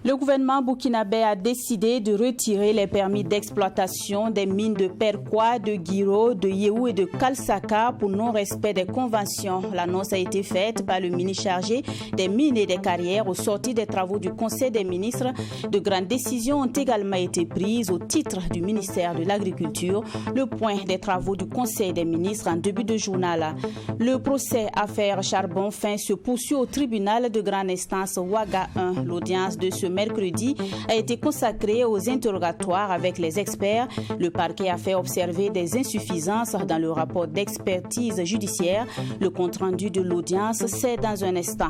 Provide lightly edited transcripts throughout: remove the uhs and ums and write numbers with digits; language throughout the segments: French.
Le gouvernement burkinabé a décidé de retirer les permis d'exploitation des mines de Perkwa, de Guiro, de Yéhou et de Kalsaka pour non-respect des conventions. L'annonce a été faite par le ministre chargé des mines et des carrières au sortir des travaux du Conseil des ministres. De grandes décisions ont également été prises au titre du ministère de l'Agriculture. Le point des travaux du Conseil des ministres en début de journal. Le procès affaire Charbon Fin se poursuit au tribunal de grande instance Ouaga 1. L'audience de ce mercredi a été consacrée aux interrogatoires avec les experts. Le parquet a fait observer des insuffisances dans le rapport d'expertise judiciaire. Le compte-rendu de l'audience, c'est dans un instant.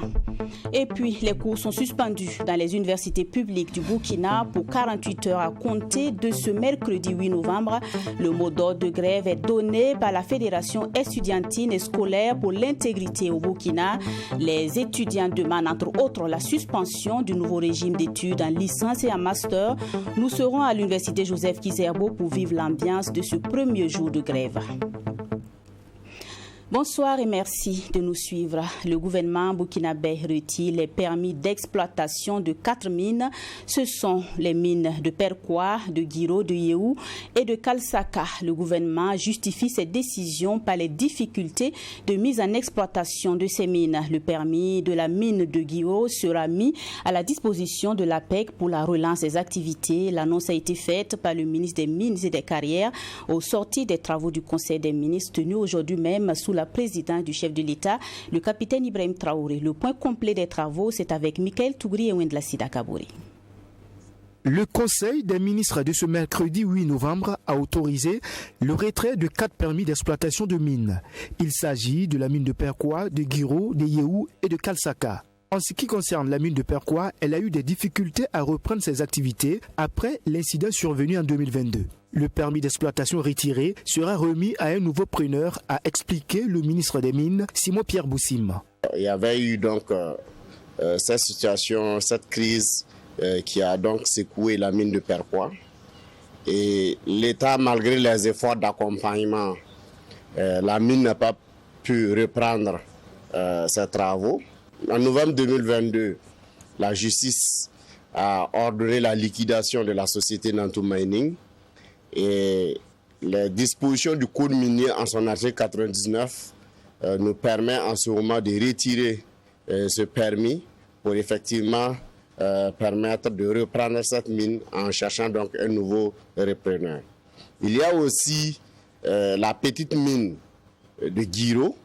Et puis, les cours sont suspendus dans les universités publiques du Burkina pour 48 heures à compter de ce mercredi 8 novembre. Le mot d'ordre de grève est donné par la Fédération estudiantine et scolaire pour l'intégrité au Burkina. Les étudiants demandent entre autres la suspension du nouveau régime d'études en licence et en master. Nous serons à l'université Joseph Kizerbo pour vivre l'ambiance de ce premier jour de grève. Bonsoir et merci de nous suivre. Le gouvernement burkinabé retire les permis d'exploitation de 4 mines. Ce sont les mines de Perkwa, de Guiro, de Yéhou et de Kalsaka. Le gouvernement justifie cette décision par les difficultés de mise en exploitation de ces mines. Le permis de la mine de Guiro sera mis à la disposition de l'APEC pour la relance des activités. L'annonce a été faite par le ministre des Mines et des Carrières au sortir des travaux du Conseil des ministres tenus aujourd'hui même sous la présidence du chef de l'État, le capitaine Ibrahim Traoré. Le point complet des travaux, c'est avec Michael Tougri et Wendla Sida Kabouri. Le Conseil des ministres de ce mercredi 8 novembre a autorisé le retrait de 4 permis d'exploitation de mines. Il s'agit de la mine de Perkwa, de Guiro, de Yéhou et de Kalsaka. En ce qui concerne la mine de Perkwa, elle a eu des difficultés à reprendre ses activités après l'incident survenu en 2022. Le permis d'exploitation retiré sera remis à un nouveau preneur, a expliqué le ministre des Mines, Simon-Pierre Boussim. Il y avait eu donc cette situation, cette crise qui a donc secoué la mine de Perkwa. Et l'État, malgré les efforts d'accompagnement, la mine n'a pas pu reprendre ses travaux. En novembre 2022, la justice a ordonné la liquidation de la société Nantou Mining. Et les dispositions du code minier en son article 99 nous permettent en ce moment de retirer ce permis pour effectivement permettre de reprendre cette mine en cherchant donc un nouveau repreneur. Il y a aussi la petite mine de Guiro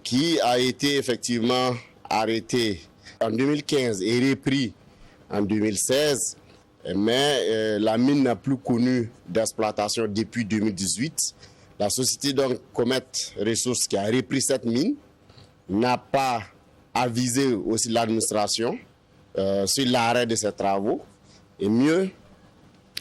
qui a été effectivement arrêtée en 2015 et repris en 2016. Mais la mine n'a plus connu d'exploitation depuis 2018. La société donc Comet Ressources qui a repris cette mine n'a pas avisé aussi l'administration sur l'arrêt de ses travaux. Et mieux,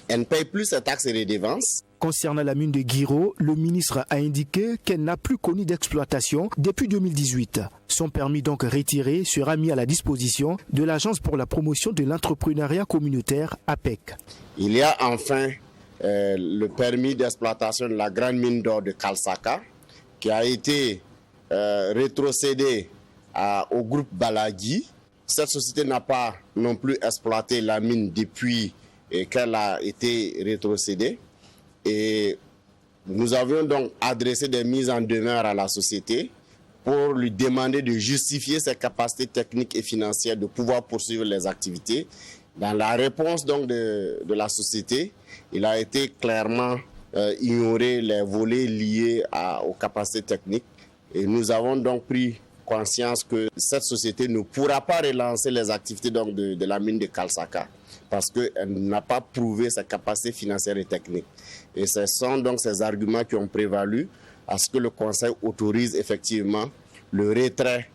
elle ne paye plus ses taxes et redevances. Concernant la mine de Guiro, le ministre a indiqué qu'elle n'a plus connu d'exploitation depuis 2018. Son permis donc retiré sera mis à la disposition de l'Agence pour la promotion de l'entrepreneuriat communautaire APEC. Il y a enfin le permis d'exploitation de la grande mine d'or de Kalsaka qui a été rétrocédé au groupe Balagui. Cette société n'a pas non plus exploité la mine depuis qu'elle a été rétrocédée. Et nous avions donc adressé des mises en demeure à la société pour lui demander de justifier ses capacités techniques et financières de pouvoir poursuivre les activités. Dans la réponse donc de la société, il a été clairement ignoré les volets liés aux capacités techniques. Et nous avons donc pris conscience que cette société ne pourra pas relancer les activités donc de la mine de Kalsaka parce qu'elle n'a pas prouvé sa capacité financière et technique. Et ce sont donc ces arguments qui ont prévalu à ce que le Conseil autorise effectivement le retrait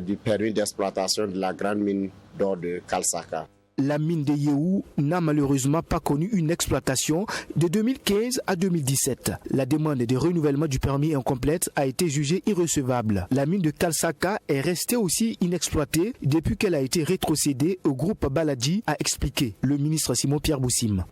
du permis d'exploitation de la grande mine d'or de Kalsaka. La mine de Yéhou n'a malheureusement pas connu une exploitation de 2015 à 2017. La demande de renouvellement du permis incomplète a été jugée irrecevable. La mine de Kalsaka est restée aussi inexploitée depuis qu'elle a été rétrocédée au groupe Baladji, a expliqué le ministre Simon-Pierre Boussim.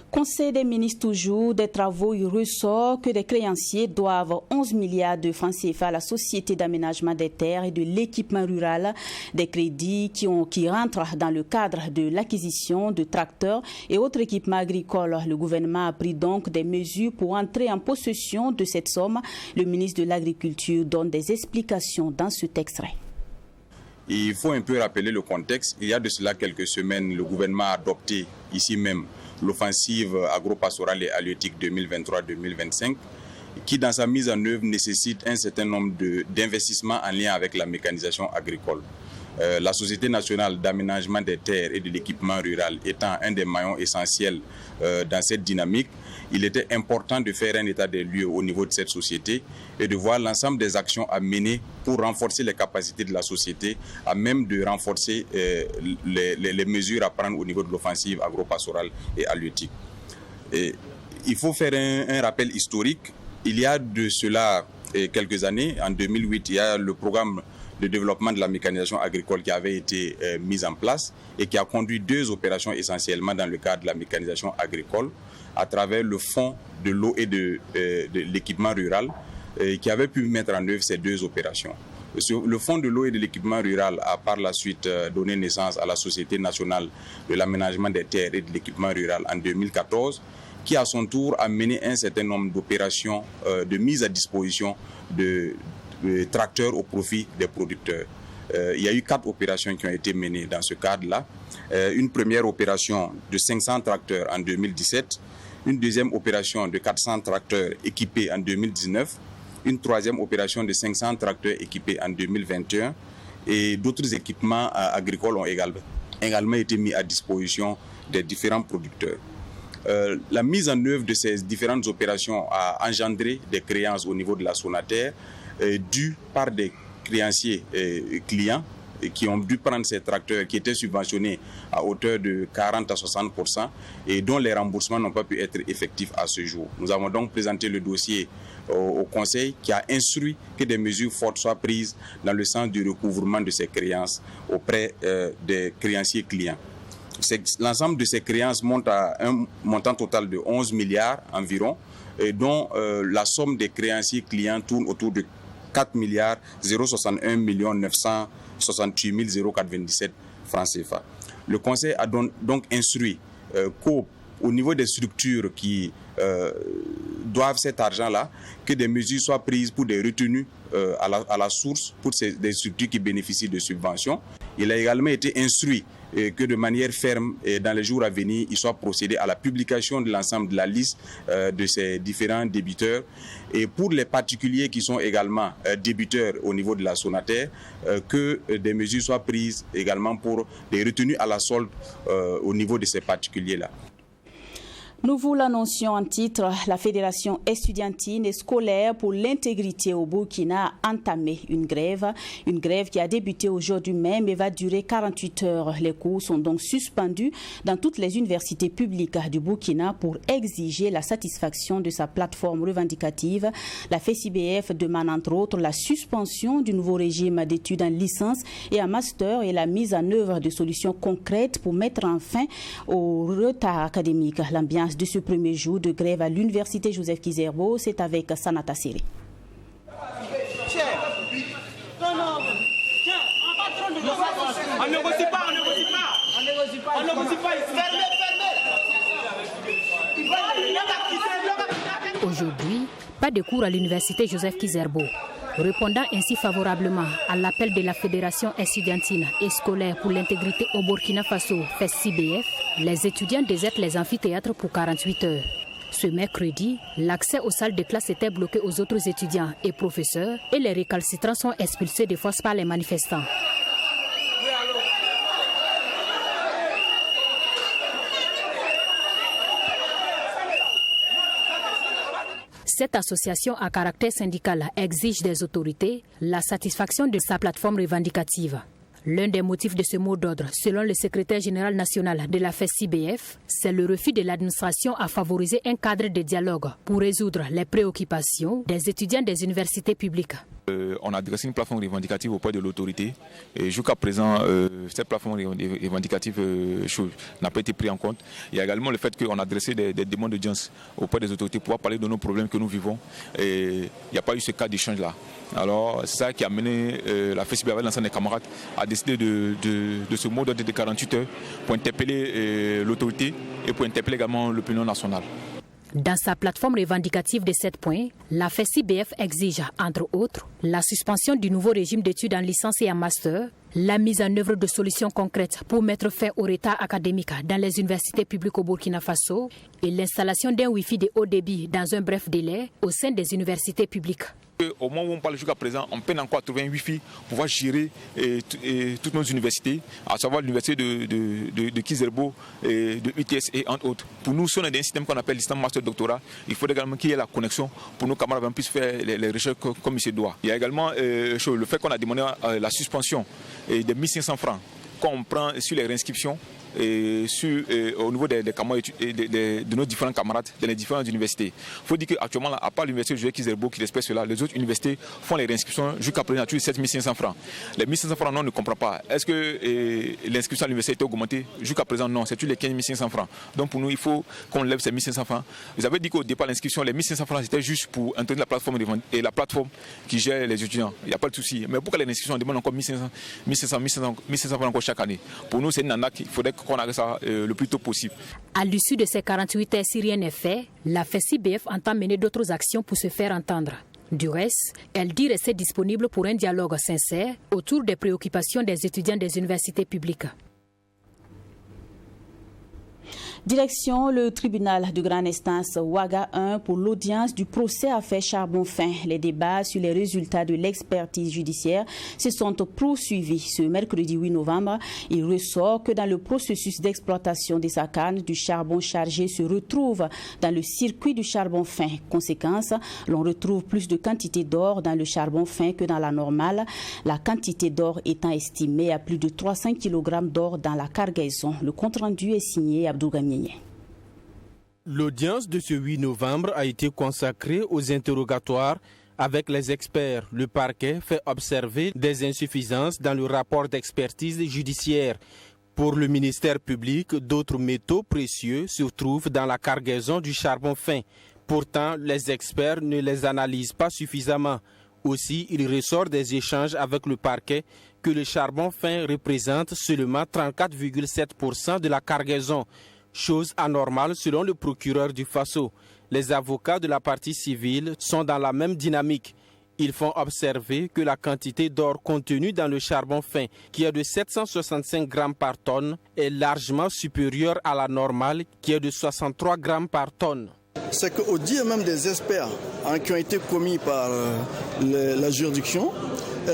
Conseil des ministres toujours des travaux, il ressort que les créanciers doivent 11 milliards de francs CFA à la Société d'aménagement des terres et de l'équipement rural, des crédits qui rentrent dans le cadre de l'acquisition de tracteurs et autres équipements agricoles. Le gouvernement a pris donc des mesures pour entrer en possession de cette somme. Le ministre de l'Agriculture donne des explications dans cet extrait. Il faut un peu rappeler le contexte. Il y a de cela quelques semaines, le gouvernement a adopté ici même l'offensive agro-pastorale et halieutique 2023-2025 qui, dans sa mise en œuvre, nécessite un certain nombre d'investissements en lien avec la mécanisation agricole. La Société nationale d'aménagement des terres et de l'équipement rural étant un des maillons essentiels dans cette dynamique, il était important de faire un état des lieux au niveau de cette société et de voir l'ensemble des actions à mener pour renforcer les capacités de la société, à même de renforcer les mesures à prendre au niveau de l'offensive agro-pastorale et halieutique. Il faut faire un rappel historique. Il y a de cela quelques années, en 2008, il y a le programme de développement de la mécanisation agricole qui avait été mis en place et qui a conduit 2 opérations essentiellement dans le cadre de la mécanisation agricole à travers le fonds de l'eau et de l'équipement rural qui avait pu mettre en œuvre ces 2 opérations. Le fonds de l'eau et de l'équipement rural a par la suite donné naissance à la Société nationale de l'aménagement des terres et de l'équipement rural en 2014 qui à son tour a mené un certain nombre d'opérations de mise à disposition de tracteurs au profit des producteurs. Il y a eu 4 opérations qui ont été menées dans ce cadre-là. Une première opération de 500 tracteurs en 2017, une deuxième opération de 400 tracteurs équipés en 2019, une troisième opération de 500 tracteurs équipés en 2021 et d'autres équipements agricoles ont également été mis à disposition des différents producteurs. La mise en œuvre de ces différentes opérations a engendré des créances au niveau de la Sonaterre dues par des créanciers clients qui ont dû prendre ces tracteurs qui étaient subventionnés à hauteur de 40 à 60% et dont les remboursements n'ont pas pu être effectifs à ce jour. Nous avons donc présenté le dossier au Conseil qui a instruit que des mesures fortes soient prises dans le sens du recouvrement de ces créances auprès des créanciers clients. L'ensemble de ces créances monte à un montant total de 11 milliards environ, et dont la somme des créanciers clients tourne autour de 4 milliards 061 968 0427 francs CFA. Le Conseil a donc instruit qu'au niveau des structures qui doivent cet argent-là, que des mesures soient prises pour des retenues à la source pour des structures qui bénéficient de subventions. Il a également été instruit que de manière ferme, dans les jours à venir, il soit procédé à la publication de l'ensemble de la liste de ces différents débiteurs. Et pour les particuliers qui sont également débiteurs au niveau de la Sonaterre, que des mesures soient prises également pour des retenues à la solde au niveau de ces particuliers-là. Nous vous l'annoncions en titre, la Fédération estudiantine et scolaire pour l'intégrité au Burkina a entamé une grève qui a débuté aujourd'hui même et va durer 48 heures. Les cours sont donc suspendus dans toutes les universités publiques du Burkina pour exiger la satisfaction de sa plateforme revendicative. La FECIBF demande entre autres la suspension du nouveau régime d'études en licence et en master et la mise en œuvre de solutions concrètes pour mettre un fin au retard académique. L'ambiance de ce premier jour de grève à l'université Joseph Kizerbo, c'est avec Sanata Seri. Aujourd'hui, pas de cours à l'université Joseph Kizerbo. Répondant ainsi favorablement à l'appel de la Fédération estudiantine et scolaire pour l'intégrité au Burkina Faso, FECIBF, les étudiants désertent les amphithéâtres pour 48 heures. Ce mercredi, l'accès aux salles de classe était bloqué aux autres étudiants et professeurs et les récalcitrants sont expulsés de force par les manifestants. Cette association à caractère syndical exige des autorités la satisfaction de sa plateforme revendicative. L'un des motifs de ce mot d'ordre, selon le secrétaire général national de la FESI-BF, c'est le refus de l'administration à favoriser un cadre de dialogue pour résoudre les préoccupations des étudiants des universités publiques. On a dressé une plateforme revendicative auprès de l'autorité et jusqu'à présent, cette plateforme revendicative n'a pas été prise en compte. Il y a également le fait qu'on a dressé des demandes d'audience auprès des autorités pour parler de nos problèmes que nous vivons et il n'y a pas eu ce cas d'échange-là. Alors c'est ça qui a mené la FESI avec l'ensemble des camarades à décider de ce mot d'ordre de 48 heures pour interpeller l'autorité et pour interpeller également l'opinion nationale. Dans sa plateforme revendicative de 7 points, la FESI-BF exige, entre autres, la suspension du nouveau régime d'études en licence et en master, la mise en œuvre de solutions concrètes pour mettre fin au retard académique dans les universités publiques au Burkina Faso et l'installation d'un Wi-Fi de haut débit dans un bref délai au sein des universités publiques. Au moment où on parle jusqu'à présent, on peine encore à trouver un Wi-Fi pour pouvoir gérer toutes nos universités, à savoir l'université de Kizerbo, de UTS et entre autres. Pour nous, si on a un système qu'on appelle licence master doctorat, il faut également qu'il y ait la connexion pour nos camarades puissent faire les recherches comme il se doit. Il y a également le fait qu'on a demandé la suspension des 1500 francs qu'on prend sur les réinscriptions au niveau de nos différents camarades dans les différentes universités. Il faut dire qu'actuellement, à part l'université de Kizerbo qui respecte cela, les autres universités font les réinscriptions jusqu'à présent à tous les 7500 francs. Les 1500 francs, non, on ne comprend pas. Est-ce que l'inscription à l'université est augmentée? Jusqu'à présent, non, c'est tous les 15 500 francs. Donc pour nous, il faut qu'on lève ces 1500 francs. Vous avez dit qu'au départ, l'inscription, les 1500 francs, c'était juste pour entretenir la plateforme et la plateforme qui gère les étudiants. Il n'y a pas de souci. Mais pourquoi les inscriptions, on demande encore 1500 francs encore chaque année? Pour nous, c'est une arnaque. Il faudrait qu'on arrête ça le plus tôt possible. À l'issue de ces 48 heures, si rien n'est fait, la FESI-BF entend mener d'autres actions pour se faire entendre. Du reste, elle dit rester disponible pour un dialogue sincère autour des préoccupations des étudiants des universités publiques. Direction le tribunal de grande instance Ouaga 1 pour l'audience du procès affaire Charbon Fin. Les débats sur les résultats de l'expertise judiciaire se sont poursuivis ce mercredi 8 novembre. Il ressort que dans le processus d'exploitation des SACAN, du charbon chargé se retrouve dans le circuit du charbon fin. Conséquence, l'on retrouve plus de quantité d'or dans le charbon fin que dans la normale, la quantité d'or étant estimée à plus de 300 kg d'or dans la cargaison. Le compte-rendu est signé Abdou Gagné. L'audience de ce 8 novembre a été consacrée aux interrogatoires avec les experts. Le parquet fait observer des insuffisances dans le rapport d'expertise judiciaire. Pour le ministère public, d'autres métaux précieux se trouvent dans la cargaison du charbon fin. Pourtant, les experts ne les analysent pas suffisamment. Aussi, il ressort des échanges avec le parquet que le charbon fin représente seulement 34,7% de la cargaison. Chose anormale selon le procureur du Faso. Les avocats de la partie civile sont dans la même dynamique. Ils font observer que la quantité d'or contenue dans le charbon fin, qui est de 765 grammes par tonne, est largement supérieure à la normale, qui est de 63 grammes par tonne. C'est qu'au dire même des experts qui ont été commis par la juridiction,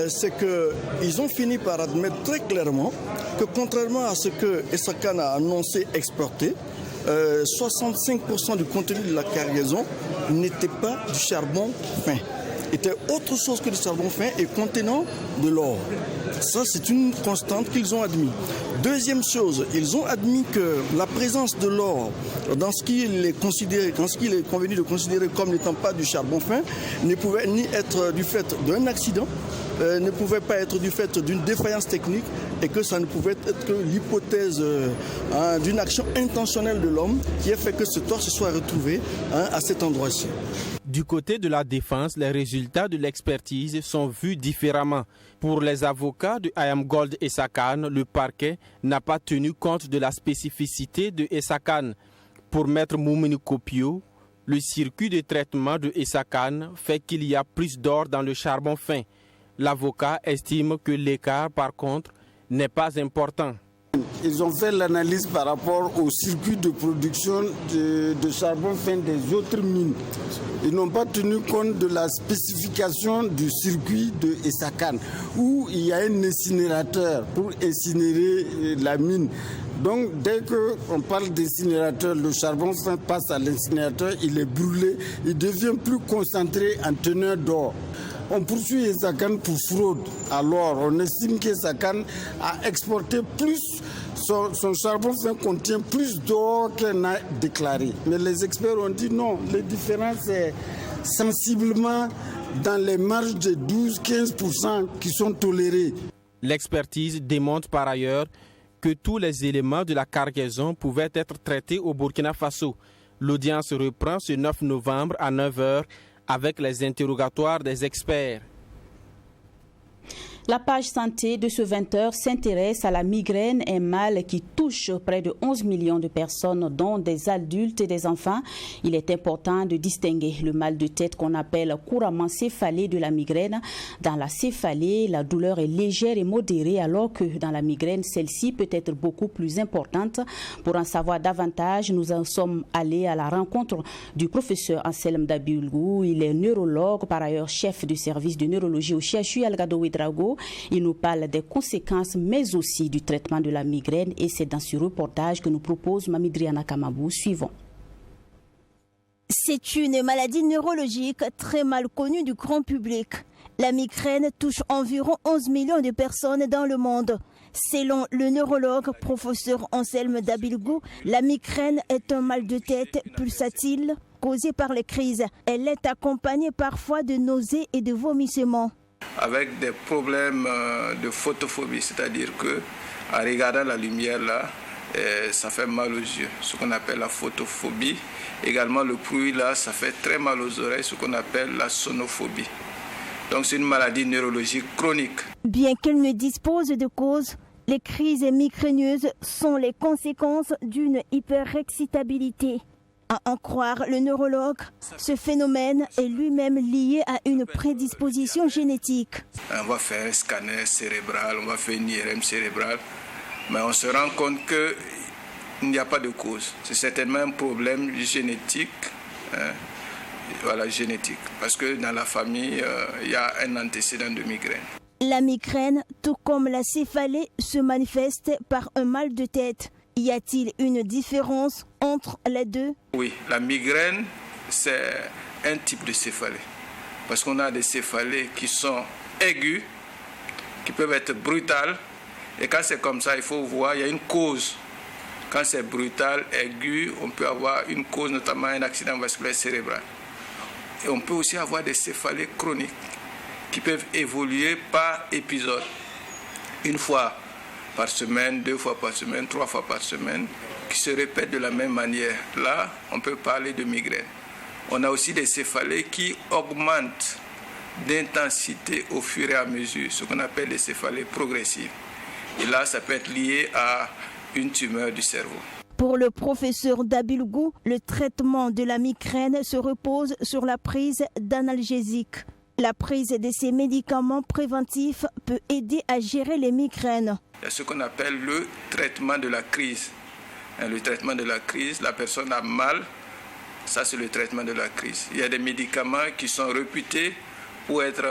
c'est qu'ils ont fini par admettre très clairement que contrairement à ce que SACAN a annoncé exporter, 65% du contenu de la cargaison n'était pas du charbon fin, était autre chose que du charbon fin et contenant de l'or. Ça, c'est une constante qu'ils ont admis. Deuxième chose, ils ont admis que la présence de l'or dans ce qu'il est convenu de considérer comme n'étant pas du charbon fin ne pouvait ni être du fait d'un accident, ne pouvait pas être du fait d'une défaillance technique et que ça ne pouvait être que l'hypothèse d'une action intentionnelle de l'homme qui a fait que ce or se soit retrouvé à cet endroit-ci. Du côté de la défense, les résultats de l'expertise sont vus différemment. Pour les avocats de IAMGOLD et SACAN, le parquet n'a pas tenu compte de la spécificité de SACAN. Pour Maître Moumini Kopio, le circuit de traitement de SACAN fait qu'il y a plus d'or dans le charbon fin. L'avocat estime que l'écart, par contre, n'est pas important. Ils ont fait l'analyse par rapport au circuit de production de charbon fin des autres mines. Ils n'ont pas tenu compte de la spécification du circuit de SACAN, où il y a un incinérateur pour incinérer la mine. Donc, dès qu'on parle d'incinérateur, le charbon fin passe à l'incinérateur, il est brûlé, il devient plus concentré en teneur d'or. on poursuit Esakan pour fraude. Alors on estime qu'Esakan a exporté plus, son charbon fin contient plus d'or qu'elle n'a déclaré. Mais les experts ont dit non, la différence est sensiblement dans les marges de 12-15% qui sont tolérées. L'expertise démontre par ailleurs que tous les éléments de la cargaison pouvaient être traités au Burkina Faso. L'audience reprend ce 9 novembre à 9h avec les interrogatoires des experts. La page santé de ce 20h s'intéresse à la migraine, un mal qui touche près de 11 millions de personnes, dont des adultes et des enfants. Il est important de distinguer le mal de tête qu'on appelle couramment céphalée de la migraine. Dans la céphalée, la douleur est légère et modérée, alors que dans la migraine, celle-ci peut être beaucoup plus importante. Pour en savoir davantage, nous en sommes allés à la rencontre du professeur Anselme Dabilgou. Il est neurologue, par ailleurs chef du service de neurologie au CHU Algado Ouedraogo. Il nous parle des conséquences, mais aussi du traitement de la migraine. Et c'est dans ce reportage que nous propose Mamidriana Kamabou. Suivons. C'est une maladie neurologique très mal connue du grand public. La migraine touche environ 11 millions de personnes dans le monde. Selon le neurologue professeur Anselme Dabilgou, la migraine est un mal de tête pulsatile causé par les crises. Elle est accompagnée parfois de nausées et de vomissements. Avec des problèmes de photophobie, c'est-à-dire que en regardant la lumière là, ça fait mal aux yeux, ce qu'on appelle la photophobie. Également le bruit là, ça fait très mal aux oreilles, ce qu'on appelle la sonophobie. Donc c'est une maladie neurologique chronique. Bien qu'elle ne dispose de cause, les crises migraineuses sont les conséquences d'une hyperexcitabilité. À en croire le neurologue, ce phénomène est lui-même lié à une prédisposition génétique. On va faire un scanner cérébral, on va faire une IRM cérébrale, mais on se rend compte qu'il n'y a pas de cause. C'est certainement un problème génétique, génétique, parce que dans la famille, il y a un antécédent de migraine. La migraine, tout comme la céphalée, se manifeste par un mal de tête. Y a-t-il une différence entre les deux? Oui, la migraine, c'est un type de céphalée. Parce qu'on a des céphalées qui sont aiguës, qui peuvent être brutales. Et quand c'est comme ça, il faut voir, il y a une cause. Quand c'est brutal, aigu, on peut avoir une cause, notamment un accident vasculaire cérébral. Et on peut aussi avoir des céphalées chroniques qui peuvent évoluer par épisode. Une fois par semaine, 2 fois par semaine, 3 fois par semaine, qui se répètent de la même manière. Là, on peut parler de migraine. On a aussi des céphalées qui augmentent d'intensité au fur et à mesure, ce qu'on appelle les céphalées progressives. Et là, ça peut être lié à une tumeur du cerveau. Pour le professeur Dabilgou, le traitement de la migraine se repose sur la prise d'analgésiques. La prise de ces médicaments préventifs peut aider à gérer les migraines. Il y a ce qu'on appelle le traitement de la crise. Le traitement de la crise, la personne a mal, ça c'est le traitement de la crise. Il y a des médicaments qui sont réputés pour être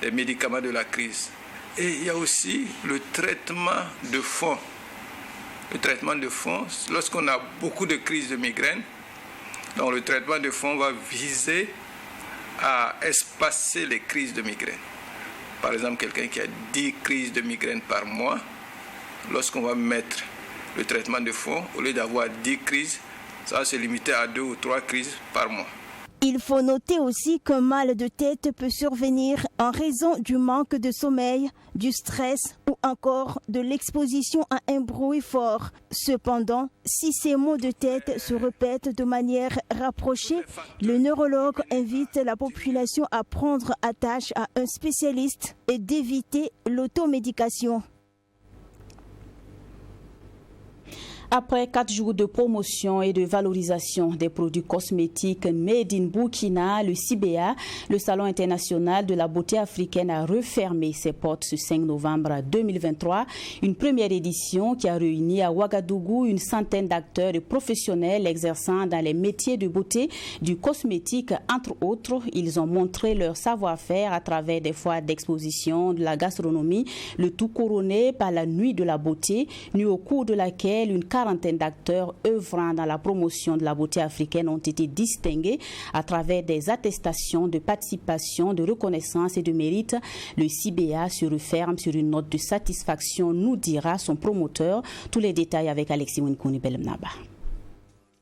des médicaments de la crise. Et il y a aussi le traitement de fond. Le traitement de fond, lorsqu'on a beaucoup de crises de migraine, donc le traitement de fond va viser à espacer les crises de migraine. Par exemple, quelqu'un qui a 10 crises de migraine par mois, lorsqu'on va mettre le traitement de fond, au lieu d'avoir 10 crises, ça va se limiter à 2 ou 3 crises par mois. Il faut noter aussi qu'un mal de tête peut survenir en raison du manque de sommeil, du stress ou encore de l'exposition à un bruit fort. Cependant, si ces maux de tête se répètent de manière rapprochée, le neurologue invite la population à prendre attache à un spécialiste et d'éviter l'automédication. Après 4 jours de promotion et de valorisation des produits cosmétiques Made in Burkina, le CIBEA, le Salon international de la beauté africaine, a refermé ses portes ce 5 novembre 2023. Une première édition qui a réuni à Ouagadougou une centaine d'acteurs et professionnels exerçant dans les métiers de beauté, du cosmétique, entre autres. Ils ont montré leur savoir-faire à travers des foires d'exposition, de la gastronomie, le tout couronné par la nuit de la beauté, nuit au cours de laquelle une quarantaine d'acteurs œuvrant dans la promotion de la beauté africaine ont été distingués à travers des attestations de participation, de reconnaissance et de mérite. Le CIBEA se referme sur une note de satisfaction, nous dira son promoteur. Tous les détails avec Alexis Winkouni Belmnaba.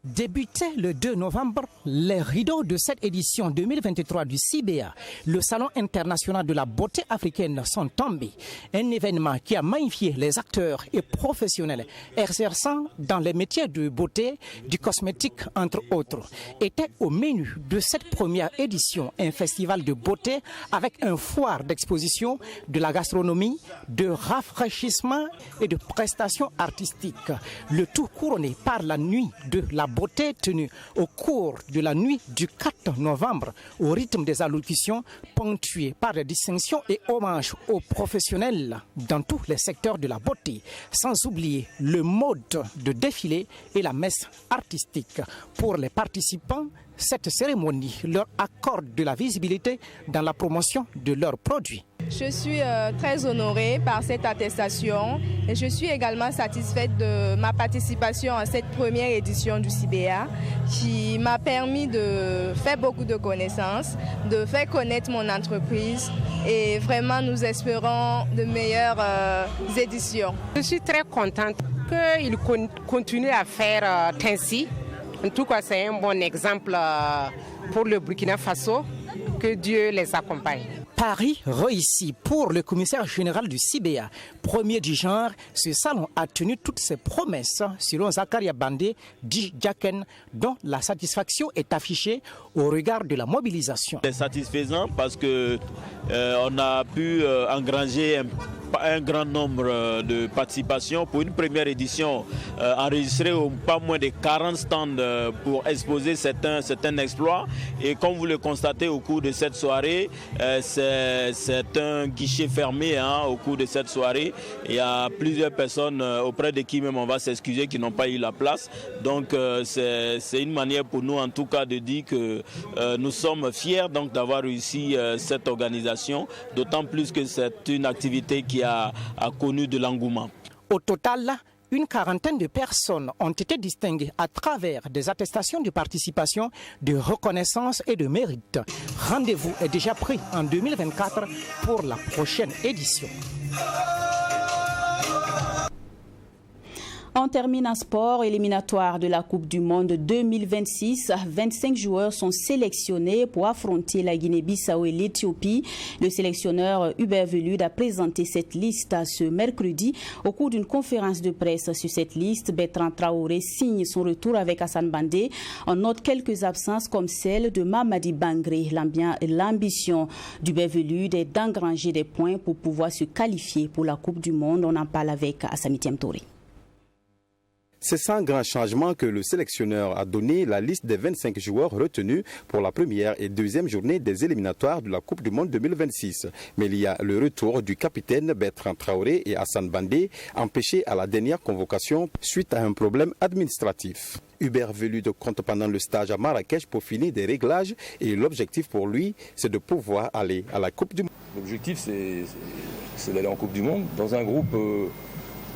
Débutait le 2 novembre, les rideaux de cette édition 2023 du CIBEA, le Salon international de la beauté africaine, sont tombés. Un événement qui a magnifié les acteurs et professionnels exerçant dans les métiers de beauté, du cosmétique entre autres. Était au menu de cette première édition un festival de beauté avec un foire d'exposition, de la gastronomie, de rafraîchissement et de prestations artistiques. Le tout couronné par la nuit de la beauté tenue au cours de la nuit du 4 novembre au rythme des allocutions ponctuées par des distinctions et hommages aux professionnels dans tous les secteurs de la beauté, sans oublier le mode de défilé et la messe artistique. Pour les participants, cette cérémonie leur accorde de la visibilité dans la promotion de leurs produits. Je suis très honorée par cette attestation et je suis également satisfaite de ma participation à cette première édition du CIBEA qui m'a permis de faire beaucoup de connaissances, de faire connaître mon entreprise et vraiment nous espérons de meilleures éditions. Je suis très contente qu'ils continuent à faire ainsi. En tout cas, c'est un bon exemple pour le Burkina Faso. Que Dieu les accompagne. Paris réussi pour le commissaire général du CIBEA. Premier du genre, ce salon a tenu toutes ses promesses, selon Zakaria Bandé, dit Jaken, dont la satisfaction est affichée au regard de la mobilisation. C'est satisfaisant parce que on a pu engranger un grand nombre de participations pour une première édition, enregistrer pas moins de 40 stands pour exposer certains exploits. Et comme vous le constatez au cours de cette soirée, c'est un guichet fermé au cours de cette soirée. Il y a plusieurs personnes auprès de qui même on va s'excuser qui n'ont pas eu la place. Donc c'est une manière pour nous en tout cas de dire que nous sommes fiers d'avoir réussi cette organisation, d'autant plus que c'est une activité qui a connu de l'engouement. Au total, une quarantaine de personnes ont été distinguées à travers des attestations de participation, de reconnaissance et de mérite. Rendez-vous est déjà pris en 2024 pour la prochaine édition. On termine en sport, éliminatoire de la Coupe du Monde 2026. 25 joueurs sont sélectionnés pour affronter la Guinée-Bissau et l'Éthiopie. Le sélectionneur Hubert Velud a présenté cette liste ce mercredi. Au cours d'une conférence de presse sur cette liste, Bertrand Traoré signe son retour avec Hassan Bandé. On note quelques absences comme celle de Mamadi Bangré. L'ambition d'Hubert Velud est d'engranger des points pour pouvoir se qualifier pour la Coupe du Monde. On en parle avec Assami Tiamtori. C'est sans grand changement que le sélectionneur a donné la liste des 25 joueurs retenus pour la première et deuxième journée des éliminatoires de la Coupe du Monde 2026. Mais il y a le retour du capitaine Bertrand Traoré et Hassan Bandé, empêchés à la dernière convocation suite à un problème administratif. Hubert Velud compte pendant le stage à Marrakech pour finir des réglages et l'objectif pour lui, c'est de pouvoir aller à la Coupe du Monde. L'objectif, c'est d'aller en Coupe du Monde dans un groupe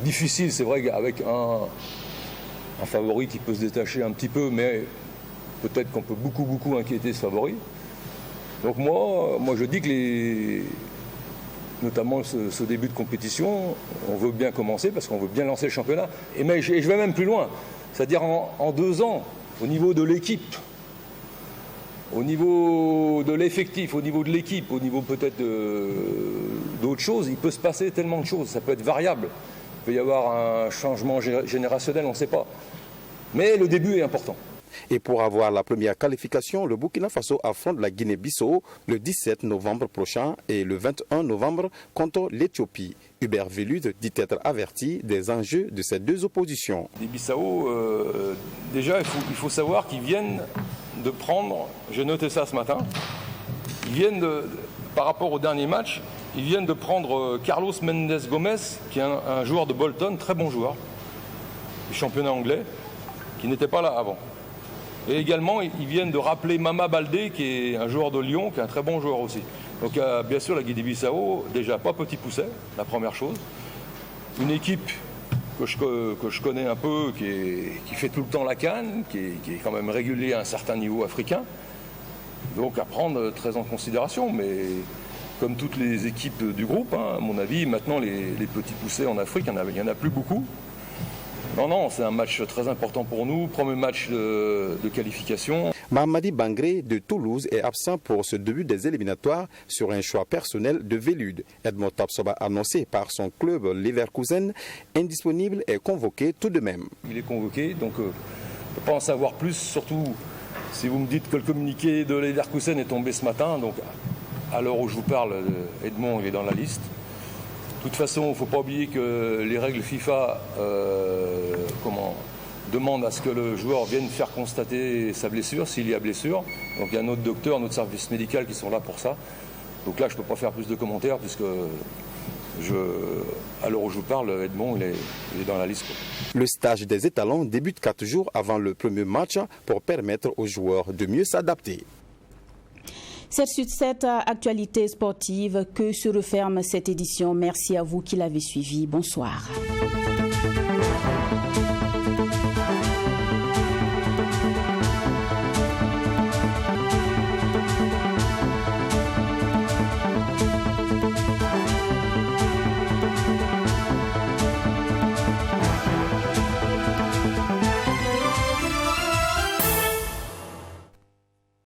difficile, c'est vrai, avec un favori qui peut se détacher un petit peu, mais peut-être qu'on peut beaucoup inquiéter ce favori. Donc moi je dis que notamment ce début de compétition, on veut bien commencer parce qu'on veut bien lancer le championnat. Et je vais même plus loin, c'est-à-dire en 2 ans, au niveau de l'équipe, au niveau de l'effectif, au niveau de l'équipe, au niveau peut-être d'autres choses, il peut se passer tellement de choses, ça peut être variable. Il peut y avoir un changement générationnel, on ne sait pas. Mais le début est important. Et pour avoir la première qualification, le Burkina Faso affronte la Guinée-Bissau le 17 novembre prochain et le 21 novembre contre l'Éthiopie. Hubert Velud dit être averti des enjeux de ces deux oppositions. Les Bissau, déjà, il faut savoir qu'ils viennent de prendre, j'ai noté ça ce matin, par rapport au dernier match, ils viennent de prendre Carlos Mendes Gomez, qui est un joueur de Bolton, très bon joueur, du championnat anglais, qui n'était pas là avant. Et également, ils viennent de rappeler Mama Baldé, qui est un joueur de Lyon, qui est un très bon joueur aussi. Donc bien sûr, la Guinée-Bissau, déjà pas petit pousset, la première chose. Une équipe que je connais un peu, qui fait tout le temps la CAN, qui est quand même régulier à un certain niveau africain. Donc à prendre très en considération, mais comme toutes les équipes du groupe, à mon avis, maintenant les petits poussés en Afrique, il n'y en a plus beaucoup. Non, c'est un match très important pour nous, premier match de qualification. Mamadi Bangré de Toulouse est absent pour ce début des éliminatoires sur un choix personnel de Vélude. Edmond Tapsoba, annoncé par son club Leverkusen, indisponible, est convoqué tout de même. Il est convoqué, donc on ne peut pas en savoir plus, surtout si vous me dites que le communiqué de Leverkusen est tombé ce matin. Donc à l'heure où je vous parle, Edmond est dans la liste. De toute façon, il ne faut pas oublier que les règles FIFA demandent à ce que le joueur vienne faire constater sa blessure, s'il y a blessure. Donc il y a notre docteur, notre service médical qui sont là pour ça. Donc là, je ne peux pas faire plus de commentaires puisque à l'heure où je vous parle, Edmond, il est dans la liste. Le stage des étalons débute 4 jours avant le premier match pour permettre aux joueurs de mieux s'adapter. C'est sur cette actualité sportive que se referme cette édition. Merci à vous qui l'avez suivi. Bonsoir.